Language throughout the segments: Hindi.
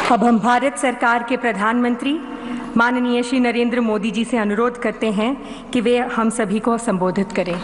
अब हम भारत सरकार के प्रधानमंत्री माननीय श्री नरेंद्र मोदी जी से अनुरोध करते हैं कि वे हम सभी को संबोधित करें।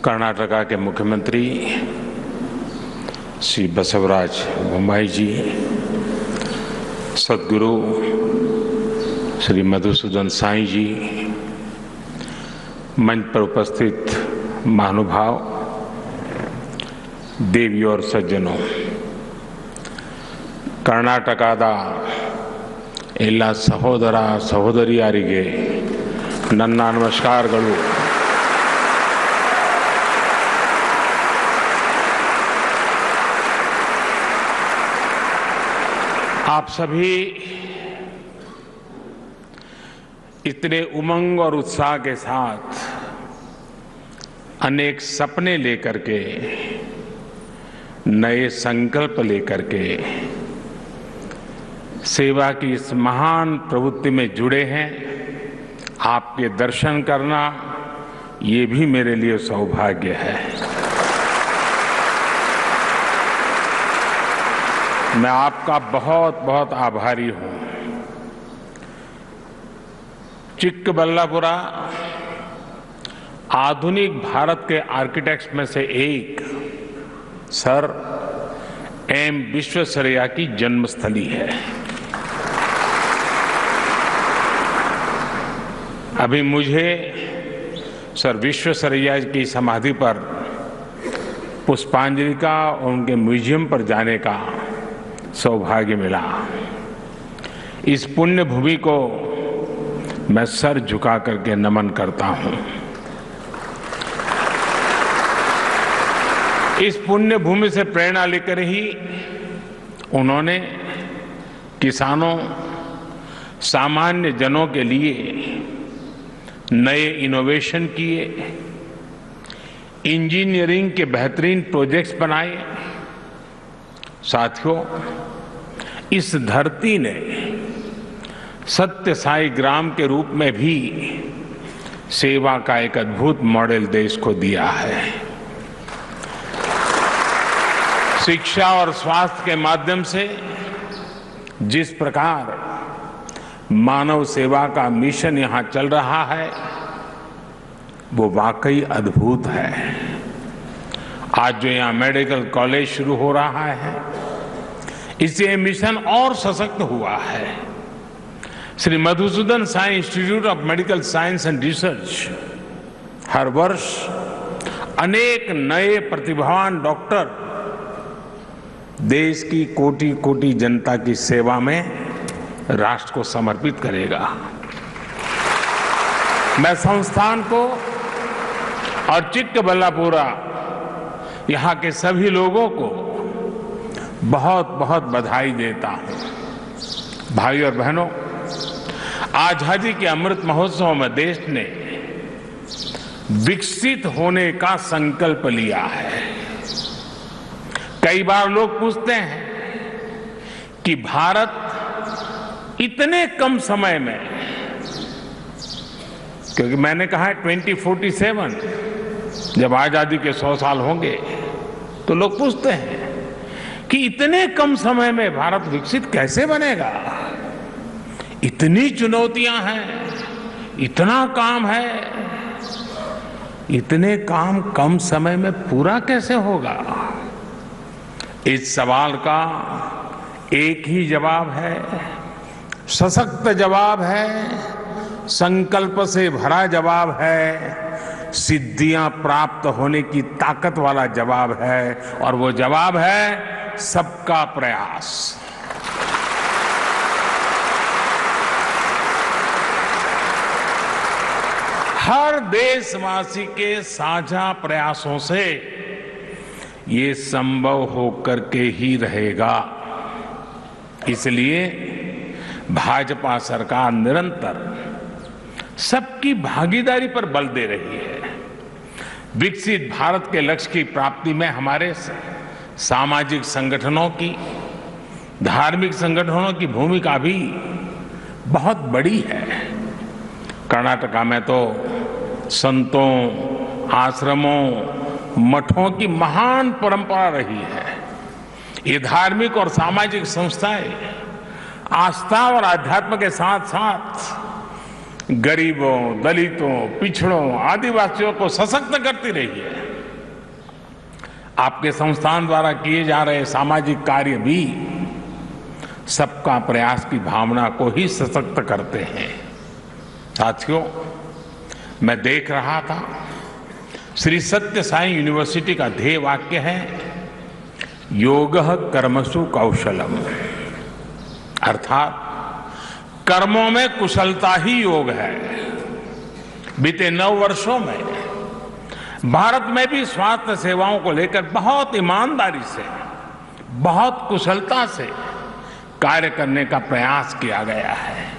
कर्नाटका के मुख्यमंत्री श्री बसवराज बोम्माई जी, सद्गुरु श्री मधुसूदन साई जी, मंच पर उपस्थित महानुभाव, देवी और सज्जनों, कर्नाटकದ ಎಲ್ಲ ಸಹೋದರ ಸಹೋದರಿಯರಿಗೆ ನನ್ನ ನಮಸ್ಕಾರಗಳು। आप सभी इतने उमंग और उत्साह के साथ अनेक सपने लेकर के, नए संकल्प लेकर के सेवा की इस महान प्रवृत्ति में जुड़े हैं। आपके दर्शन करना ये भी मेरे लिए सौभाग्य है। मैं आपका बहुत बहुत आभारी हूं। चिक्कबल्लापुरा आधुनिक भारत के आर्किटेक्ट्स में से एक सर एम विश्वेश्वरैया की जन्मस्थली है। अभी मुझे सर विश्वेश्वरैया की समाधि पर पुष्पांजलि का और उनके म्यूजियम पर जाने का सौभाग्य मिला। इस पुण्य भूमि को मैं सर झुका करके नमन करता हूं। इस पुण्य भूमि से प्रेरणा लेकर ही उन्होंने किसानों, सामान्य जनों के लिए नए इनोवेशन किए, इंजीनियरिंग के बेहतरीन प्रोजेक्ट्स बनाए। साथियों, इस धरती ने सत्य साई ग्राम के रूप में भी सेवा का एक अद्भुत मॉडल देश को दिया है। शिक्षा और स्वास्थ्य के माध्यम से जिस प्रकार मानव सेवा का मिशन यहां चल रहा है, वो वाकई अद्भुत है। आज जो यहाँ मेडिकल कॉलेज शुरू हो रहा है, इससे ये मिशन और सशक्त हुआ है। Shri Madhusudan Sai institute of medical science and research हर वर्ष अनेक नए प्रतिभावान डॉक्टर देश की कोटि कोटि जनता की सेवा में राष्ट्र को समर्पित करेगा। मैं संस्थान को और चिक्कबल्लापुरा यहाँ के सभी लोगों को बहुत बहुत बधाई देता हूं। भाई और बहनों, आजादी के अमृत महोत्सव में देश ने विकसित होने का संकल्प लिया है। कई बार लोग पूछते हैं कि भारत इतने कम समय में, क्योंकि मैंने कहा है 2047 जब आजादी के 100 साल होंगे, तो लोग पूछते हैं कि इतने कम समय में भारत विकसित कैसे बनेगा। इतनी चुनौतियां हैं, इतना काम है, इतने काम कम समय में पूरा कैसे होगा। इस सवाल का एक ही जवाब है, सशक्त जवाब है, संकल्प से भरा जवाब है, सिद्धियां प्राप्त होने की ताकत वाला जवाब है, और वो जवाब है सबका प्रयास। हर देशवासी के साझा प्रयासों से ये संभव होकर के ही रहेगा। इसलिए भाजपा सरकार निरंतर सबकी भागीदारी पर बल दे रही है। विकसित भारत के लक्ष्य की प्राप्ति में हमारे सामाजिक संगठनों की, धार्मिक संगठनों की भूमिका भी बहुत बड़ी है। कर्नाटका में तो संतों, आश्रमों, मठों की महान परंपरा रही है। ये धार्मिक और सामाजिक संस्थाएं आस्था और आध्यात्म के साथ साथ गरीबों, दलितों, पिछड़ों, आदिवासियों को सशक्त करती रही है। आपके संस्थान द्वारा किए जा रहे सामाजिक कार्य भी सबका प्रयास की भावना को ही सशक्त करते हैं। साथियों, मैं देख रहा था श्री सत्य साई यूनिवर्सिटी का ध्येय वाक्य है योगः कर्मसु कौशलम, अर्थात कर्मों में कुशलता ही योग है। बीते 9 वर्षों में भारत में भी स्वास्थ्य सेवाओं को लेकर बहुत ईमानदारी से, बहुत कुशलता से कार्य करने का प्रयास किया गया है।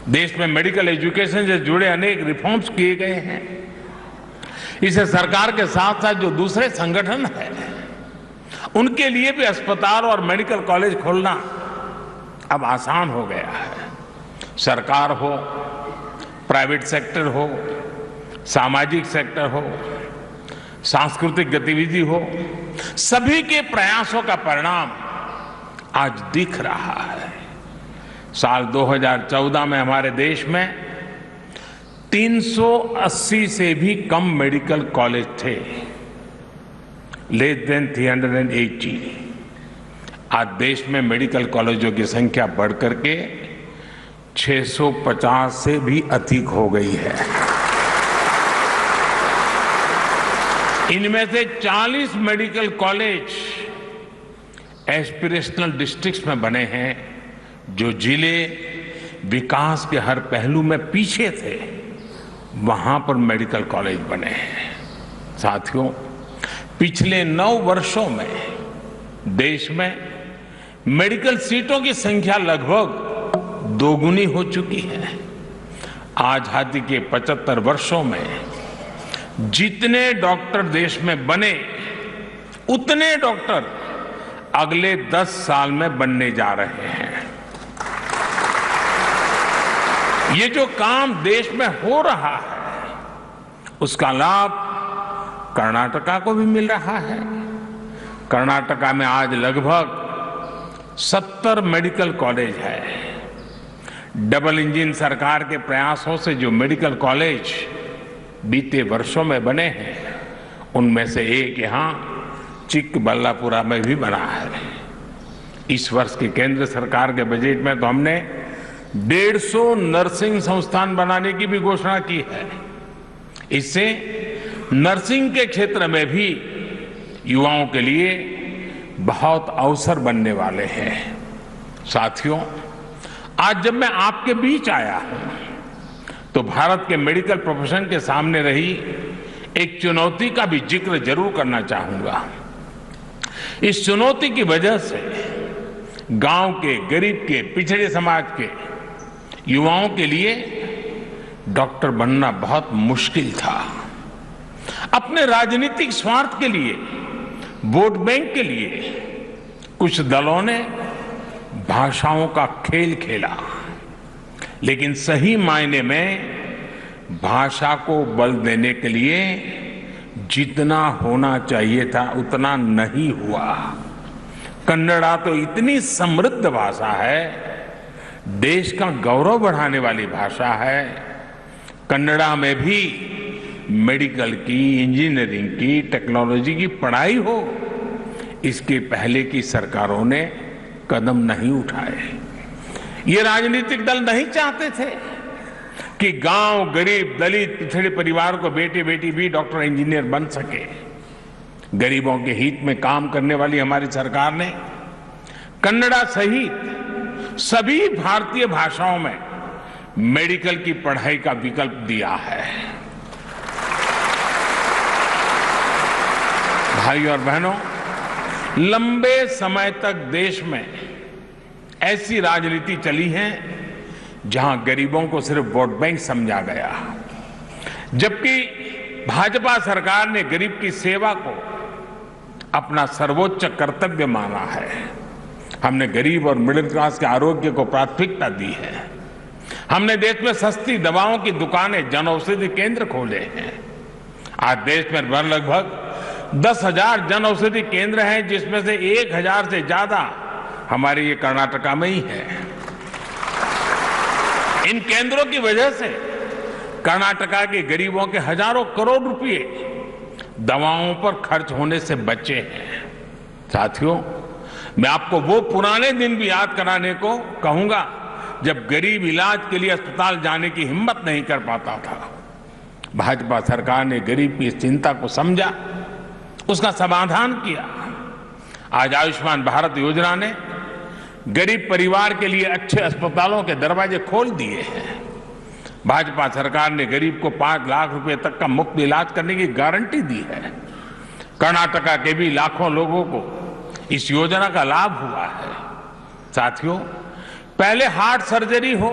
देश में मेडिकल एजुकेशन से जुड़े अनेक रिफॉर्म्स किए गए हैं। इसे सरकार के साथ साथ जो दूसरे संगठन हैं उनके लिए भी अस्पताल और मेडिकल कॉलेज खोलना अब आसान हो गया है। सरकार हो, प्राइवेट सेक्टर हो, सामाजिक सेक्टर हो, सांस्कृतिक गतिविधि हो, सभी के प्रयासों का परिणाम आज दिख रहा है। साल 2014 में हमारे देश में 380 से भी कम मेडिकल कॉलेज थे, लेस देन 380। आज देश में मेडिकल कॉलेजों की संख्या बढ़कर के 650 से भी अधिक हो गई है। इनमें से 40 मेडिकल कॉलेज एस्पिरेशनल डिस्ट्रिक्ट्स में बने हैं, जो जिले विकास के हर पहलू में पीछे थे, वहां पर मेडिकल कॉलेज बने हैं। साथियों, पिछले 9 वर्षों में देश में मेडिकल सीटों की संख्या लगभग दोगुनी हो चुकी है। आजादी के 75 वर्षों में जितने डॉक्टर देश में बने, उतने डॉक्टर अगले 10 साल में बनने जा रहे हैं। ये जो काम देश में हो रहा है, उसका लाभ कर्नाटका को भी मिल रहा है। कर्नाटका में आज लगभग 70 मेडिकल कॉलेज है। डबल इंजन सरकार के प्रयासों से जो मेडिकल कॉलेज बीते वर्षों में बने हैं, उनमें से एक यहां चिकबल्लापुरा में भी बना है। इस वर्ष की केंद्र सरकार के बजट में तो हमने 150 नर्सिंग संस्थान बनाने की भी घोषणा की है। इससे नर्सिंग के क्षेत्र में भी युवाओं के लिए बहुत अवसर बनने वाले हैं। साथियों, आज जब मैं आपके बीच आया हूं तो भारत के मेडिकल प्रोफेशन के सामने रही एक चुनौती का भी जिक्र जरूर करना चाहूंगा। इस चुनौती की वजह से गांव के, गरीब के, पिछड़े समाज के युवाओं के लिए डॉक्टर बनना बहुत मुश्किल था। अपने राजनीतिक स्वार्थ के लिए, वोट बैंक के लिए कुछ दलों ने भाषाओं का खेल खेला, लेकिन सही मायने में भाषा को बल देने के लिए जितना होना चाहिए था उतना नहीं हुआ। कन्नड़ा तो इतनी समृद्ध भाषा है, देश का गौरव बढ़ाने वाली भाषा है। कन्नड़ा में भी मेडिकल की, इंजीनियरिंग की, टेक्नोलॉजी की पढ़ाई हो, इसके पहले की सरकारों ने कदम नहीं उठाए। ये राजनीतिक दल नहीं चाहते थे कि गांव, गरीब, दलित, पिछड़े परिवार को बेटे बेटी भी डॉक्टर, इंजीनियर बन सके। गरीबों के हित में काम करने वाली हमारी सरकार ने कन्नड़ा सहित सभी भारतीय भाषाओं में मेडिकल की पढ़ाई का विकल्प दिया है। भाई और बहनों, लंबे समय तक देश में ऐसी राजनीति चली है जहां गरीबों को सिर्फ वोट बैंक समझा गया, जबकि भाजपा सरकार ने गरीब की सेवा को अपना सर्वोच्च कर्तव्य माना है। हमने गरीब और मिडिल क्लास के आरोग्य को प्राथमिकता दी है। हमने देश में सस्ती दवाओं की दुकानें, जन औषधि केंद्र खोले हैं। आज देश में लगभग 10,000 जन औषधि केंद्र हैं, जिसमें से 1,000 से ज्यादा हमारे ये कर्नाटका में ही है। इन केंद्रों की वजह से कर्नाटका के गरीबों के हजारों करोड़ रुपए दवाओं पर खर्च होने से बचे हैं। साथियों, मैं आपको वो पुराने दिन भी याद कराने को कहूंगा जब गरीब इलाज के लिए अस्पताल जाने की हिम्मत नहीं कर पाता था। भाजपा सरकार ने गरीब की इस चिंता को समझा, उसका समाधान किया। आज आयुष्मान भारत योजना ने गरीब परिवार के लिए अच्छे अस्पतालों के दरवाजे खोल दिए हैं। भाजपा सरकार ने गरीब को 5 लाख रुपए तक का मुफ्त इलाज करने की गारंटी दी है। कर्नाटका के भी लाखों लोगों को इस योजना का लाभ हुआ है। साथियों, पहले हार्ट सर्जरी हो,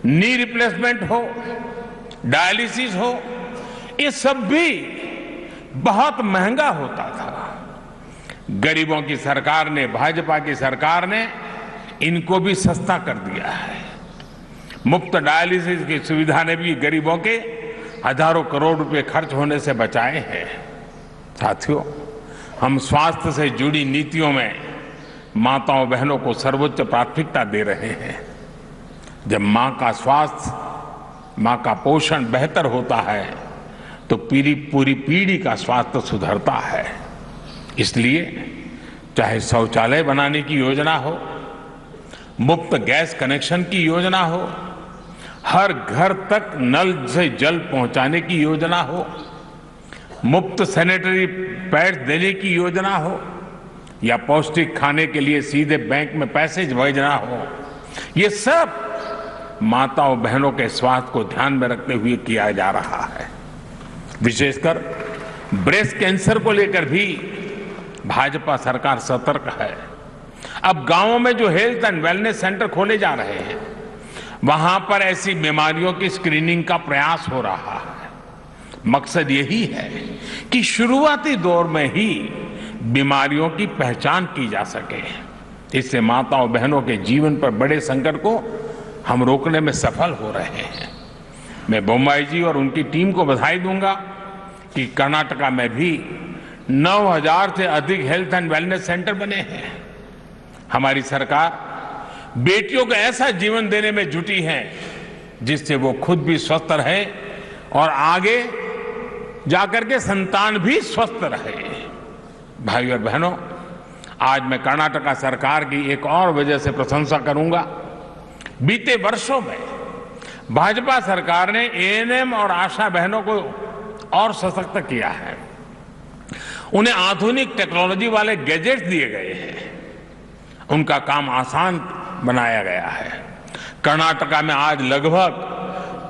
नी रिप्लेसमेंट हो, डायलिसिस हो, ये सब भी बहुत महंगा होता था। गरीबों की सरकार ने, भाजपा की सरकार ने इनको भी सस्ता कर दिया है। मुफ्त डायलिसिस की सुविधा ने भी गरीबों के हजारों करोड़ रुपए खर्च होने से बचाए हैं। साथियों, हम स्वास्थ्य से जुड़ी नीतियों में माताओं बहनों को सर्वोच्च प्राथमिकता दे रहे हैं। जब मां का स्वास्थ्य, मां का पोषण बेहतर होता है तो पूरी पीढ़ी का स्वास्थ्य सुधरता है। इसलिए चाहे शौचालय बनाने की योजना हो, मुफ्त गैस कनेक्शन की योजना हो, हर घर तक नल से जल पहुंचाने की योजना हो, मुफ्त सैनिटरी पैड्स देने की योजना हो, या पौष्टिक खाने के लिए सीधे बैंक में पैसे भेजना हो, ये सब माताओं बहनों के स्वास्थ्य को ध्यान में रखते हुए किया जा रहा है। विशेषकर ब्रेस्ट कैंसर को लेकर भी भाजपा सरकार सतर्क है। अब गांवों में जो हेल्थ एंड वेलनेस सेंटर खोले जा रहे हैं, वहां पर ऐसी बीमारियों की स्क्रीनिंग का प्रयास हो रहा है। मकसद यही है कि शुरुआती दौर में ही बीमारियों की पहचान की जा सके। इससे माताओं बहनों के जीवन पर बड़े संकट को हम रोकने में सफल हो रहे हैं। मैं बोम्मई जी और उनकी टीम को बधाई दूंगा कि कर्नाटका में भी 9,000 से अधिक हेल्थ एंड वेलनेस सेंटर बने हैं। हमारी सरकार बेटियों को ऐसा जीवन देने में जुटी है जिससे वो खुद भी स्वस्थ रहे और आगे जाकर के संतान भी स्वस्थ रहे। भाइयों और बहनों, आज मैं कर्नाटका सरकार की एक और वजह से प्रशंसा करूंगा। बीते वर्षों में भाजपा सरकार ने एएनएम और आशा बहनों को और सशक्त किया है। उन्हें आधुनिक टेक्नोलॉजी वाले गैजेट्स दिए गए हैं, उनका काम आसान बनाया गया है। कर्नाटका में आज लगभग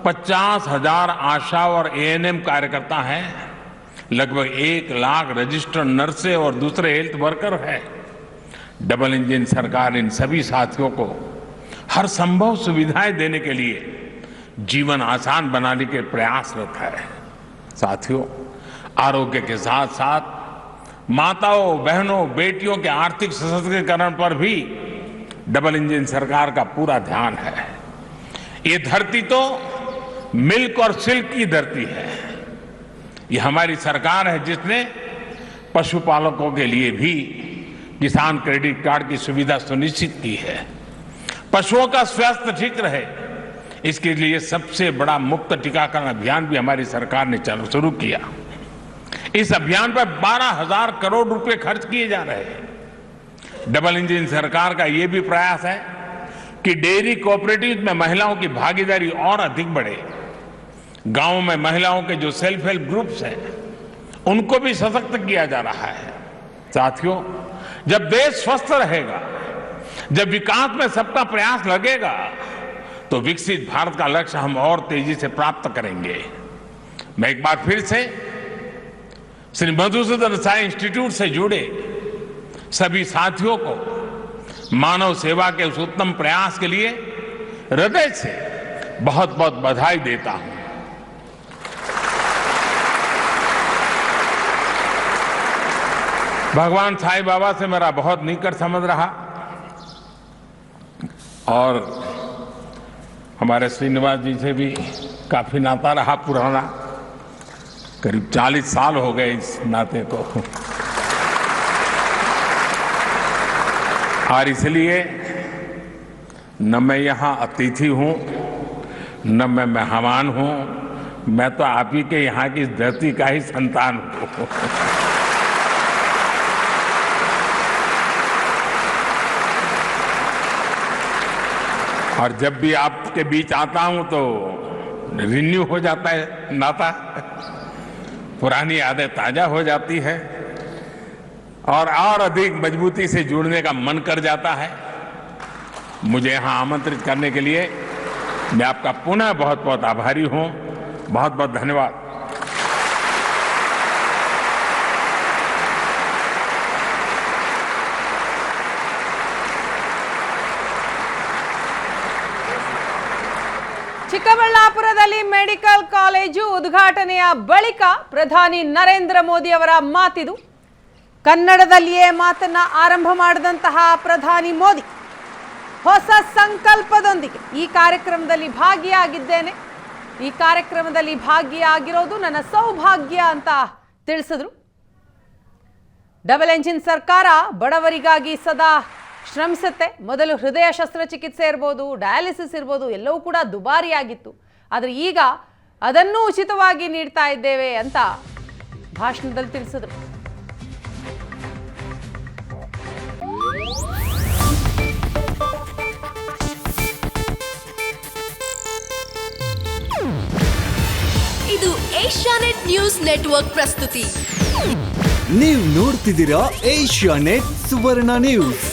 50,000 आशा और एएनएम कार्यकर्ता हैं, लगभग 1 लाख रजिस्टर्ड नर्सें और दूसरे हेल्थ वर्कर हैं। डबल इंजन सरकार इन सभी साथियों को हर संभव सुविधाएं देने के लिए जीवन आसान बनाने के प्रयासरत है। साथियों, आरोग्य के साथ साथ माताओं बहनों बेटियों के आर्थिक सशक्तिकरण पर भी डबल इंजन सरकार का पूरा ध्यान है। ये धरती तो मिल्क और सिल्क की धरती है। ये हमारी सरकार है जिसने पशुपालकों के लिए भी किसान क्रेडिट कार्ड की सुविधा सुनिश्चित की है। पशुओं का स्वास्थ्य ठीक रहे, इसके लिए सबसे बड़ा मुफ्त टीकाकरण अभियान भी हमारी सरकार ने शुरू किया। इस अभियान पर 12,000 करोड़ रुपए खर्च किए जा रहे हैं। डबल इंजन सरकार का यह भी प्रयास है कि डेयरी कोऑपरेटिव में महिलाओं की भागीदारी और अधिक बढ़े। गांव में महिलाओं के जो सेल्फ हेल्प ग्रुप्स हैं, उनको भी सशक्त किया जा रहा है। साथियों, जब देश स्वस्थ रहेगा, जब विकास में सबका प्रयास लगेगा, तो विकसित भारत का लक्ष्य हम और तेजी से प्राप्त करेंगे। मैं एक बार फिर से श्री मधुसूदन साई इंस्टीट्यूट से जुड़े सभी साथियों को मानव सेवा के उस उत्तम प्रयास के लिए हृदय से बहुत बहुत बधाई देता हूं। भगवान साईं बाबा से मेरा बहुत निकट संबंध रहा और हमारे श्रीनिवास जी से भी काफी नाता रहा पुराना, करीब 40 साल हो गए इस नाते को। और इसलिए न मैं यहाँ अतिथि हूँ, न मैं मेहमान हूँ, मैं तो आप ही के यहाँ की धरती का ही संतान हूँ। और जब भी आपके बीच आता हूं तो रिन्यू हो जाता है नाता, पुरानी यादें ताजा हो जाती है और अधिक मजबूती से जुड़ने का मन कर जाता है। मुझे यहां आमंत्रित करने के लिए मैं आपका पुनः बहुत बहुत आभारी हूं। बहुत बहुत धन्यवाद। ಚಿಕ್ಕಬಳ್ಳಾಪುರದಲ್ಲಿ ಮೆಡಿಕಲ್ ಕಾಲೇಜು ಉದ್ಘಾಟನೆಯ ಬಳಿಕ ಪ್ರಧಾನಿ ನರೇಂದ್ರ ಮೋದಿ ಅವರ ಮಾತಿದು. ಕನ್ನಡದಲ್ಲಿಯೇ ಮಾತನ್ನ ಆರಂಭ ಮಾಡಿದಂತಹ ಪ್ರಧಾನಿ ಮೋದಿ ಹೊಸ ಸಂಕಲ್ಪದೊಂದಿಗೆ ಈ ಕಾರ್ಯಕ್ರಮದಲ್ಲಿ ಭಾಗಿಯಾಗಿದ್ದೇನೆ, ಈ ಕಾರ್ಯಕ್ರಮದಲ್ಲಿ ಭಾಗಿಯಾಗಿರೋದು ನನ್ನ ಸೌಭಾಗ್ಯ ಅಂತ ತಿಳಿಸಿದ್ರು. ಡಬಲ್ ಎಂಜಿನ್ ಸರ್ಕಾರ ಬಡವರಿಗಾಗಿ ಸದಾ ಶ್ರಮಿಸುತ್ತೆ. ಮೊದಲು ಹೃದಯ ಶಸ್ತ್ರಚಿಕಿತ್ಸೆ ಇರ್ಬೋದು, ಡಯಾಲಿಸಿಸ್ ಇರ್ಬೋದು, ಎಲ್ಲವೂ ಕೂಡ ದುಬಾರಿಯಾಗಿತ್ತು. ಆದರೆ ಈಗ ಅದನ್ನು ಉಚಿತವಾಗಿ ನೀಡ್ತಾ ಇದ್ದೇವೆ ಅಂತ ಭಾಷಣದಲ್ಲಿ ತಿಳಿಸಿದರು. ಇದು ಏಷ್ಯಾನೆಟ್ ನ್ಯೂಸ್ ನೆಟ್ವರ್ಕ್ ಪ್ರಸ್ತುತಿ. ನೀವು ನೋಡ್ತಿದ್ದೀರಾ ಏಷ್ಯಾನೆಟ್ ಸುವರ್ಣ ನ್ಯೂಸ್.